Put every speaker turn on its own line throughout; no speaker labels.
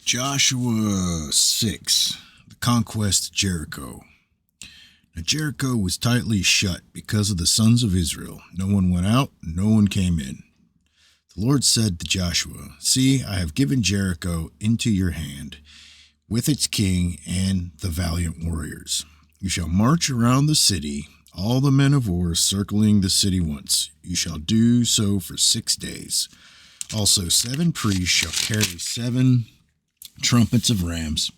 Joshua 6, the conquest of Jericho. Now Jericho was tightly shut because of the sons of Israel. No one went out, no one came in. The Lord said to Joshua, "See, I have given Jericho into your hand, with its king and the valiant warriors. You shall march around the city, all the men of war circling the city once. You shall do so for 6 days. Also 7 priests shall carry 7 trumpets of ram's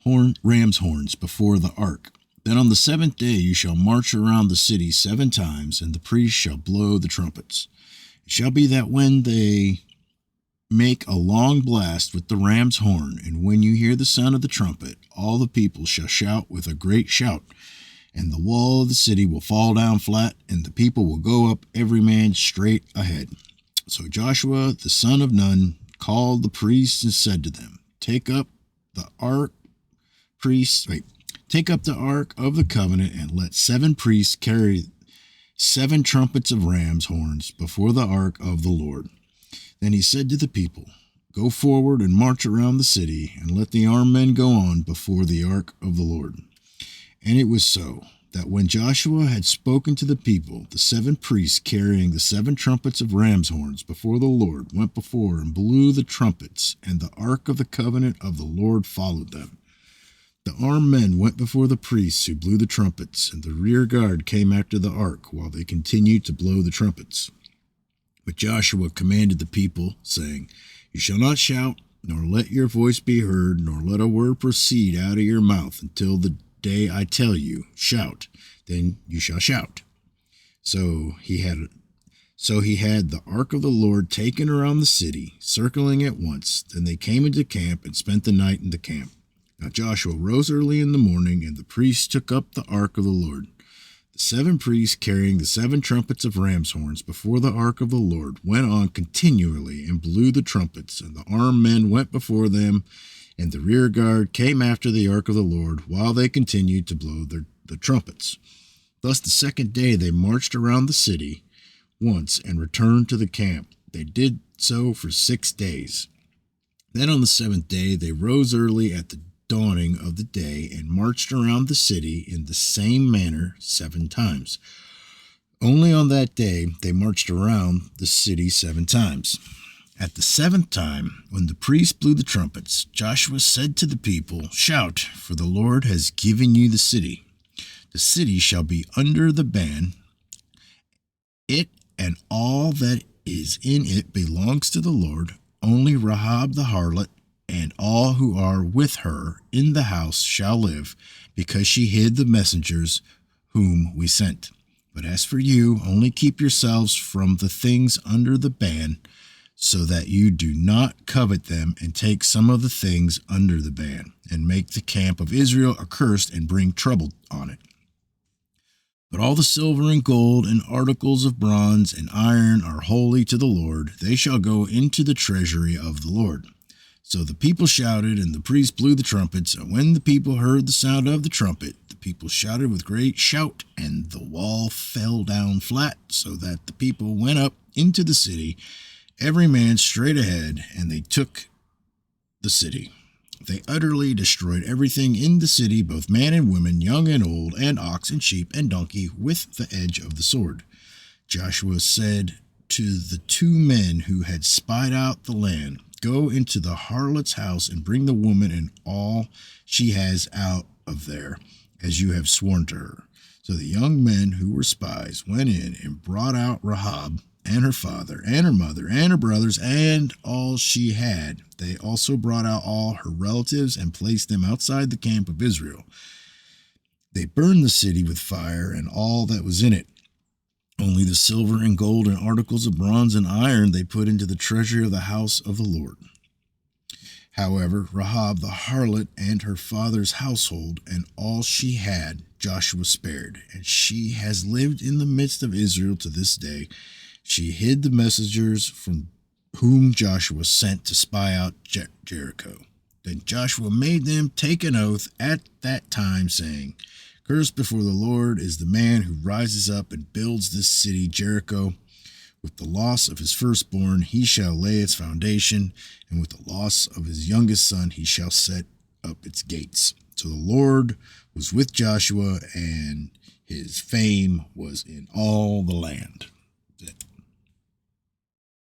horns before the ark. Then on the 7th day you shall march around the city 7 times, and the priests shall blow the trumpets. It shall be that when they make a long blast with the ram's horn, and when you hear the sound of the trumpet, all the people shall shout with a great shout, and the wall of the city will fall down flat, and the people will go up every man straight ahead." So Joshua the son of Nun called the priests and said to them, Take up the ark of the covenant, and let 7 priests carry 7 trumpets of ram's horns before the ark of the Lord. Then he said to the people, Go forward and march around the city, and let the armed men go on before the ark of the Lord. And it was so, that when Joshua had spoken to the people, the 7 priests carrying the 7 trumpets of ram's horns before the Lord went before and blew the trumpets, and the ark of the covenant of the Lord followed them. The armed men went before the priests who blew the trumpets, and the rear guard came after the ark while they continued to blow the trumpets. But Joshua commanded the people, saying, You shall not shout, nor let your voice be heard, nor let a word proceed out of your mouth until the day I tell you, shout, then you shall shout. So he had the ark of the Lord taken around the city, circling it once. Then they came into camp and spent the night in the camp. Now Joshua rose early in the morning, and the priests took up the ark of the Lord. The 7 priests carrying the 7 trumpets of ram's horns before the ark of the Lord went on continually and blew the trumpets, and the armed men went before them, and the rear guard came after the ark of the Lord while they continued to blow the trumpets. Thus the 2nd day they marched around the city once and returned to the camp. They did so for 6 days. Then on the 7th day they rose early at the dawning of the day and marched around the city in the same manner 7 times. Only on that day they marched around the city 7 times. At the 7th time, when the priests blew the trumpets, Joshua said to the people, Shout, for the Lord has given you the city. The city shall be under the ban. It and all that is in it belongs to the Lord. Only Rahab the harlot and all who are with her in the house shall live, because she hid the messengers whom we sent. But as for you, only keep yourselves from the things under the ban, so that you do not covet them and take some of the things under the ban, and make the camp of Israel accursed and bring trouble on it. But all the silver and gold and articles of bronze and iron are holy to the Lord. They shall go into the treasury of the Lord. So the people shouted, and the priests blew the trumpets. And when the people heard the sound of the trumpet, the people shouted with great shout, and the wall fell down flat, so that the people went up into the city, every man straight ahead, and they took the city. They utterly destroyed everything in the city, both man and woman, young and old, and ox and sheep and donkey, with the edge of the sword. Joshua said to the 2 men who had spied out the land, Go into the harlot's house and bring the woman and all she has out of there, as you have sworn to her. So the young men who were spies went in and brought out Rahab and her father and her mother and her brothers and all she had. They also brought out all her relatives and placed them outside the camp of Israel. They burned the city with fire and all that was in it. Only the silver and gold and articles of bronze and iron they put into the treasury of the house of the Lord. However, Rahab the harlot and her father's household and all she had Joshua spared, and she has lived in the midst of Israel to this day. She hid the messengers from whom Joshua sent to spy out Jericho. Then Joshua made them take an oath at that time, saying, Cursed before the Lord is the man who rises up and builds this city Jericho With the loss of his firstborn he shall lay its foundation, and with the loss of his youngest son he shall set up its gates. So the Lord was with Joshua, and his fame was in all the land.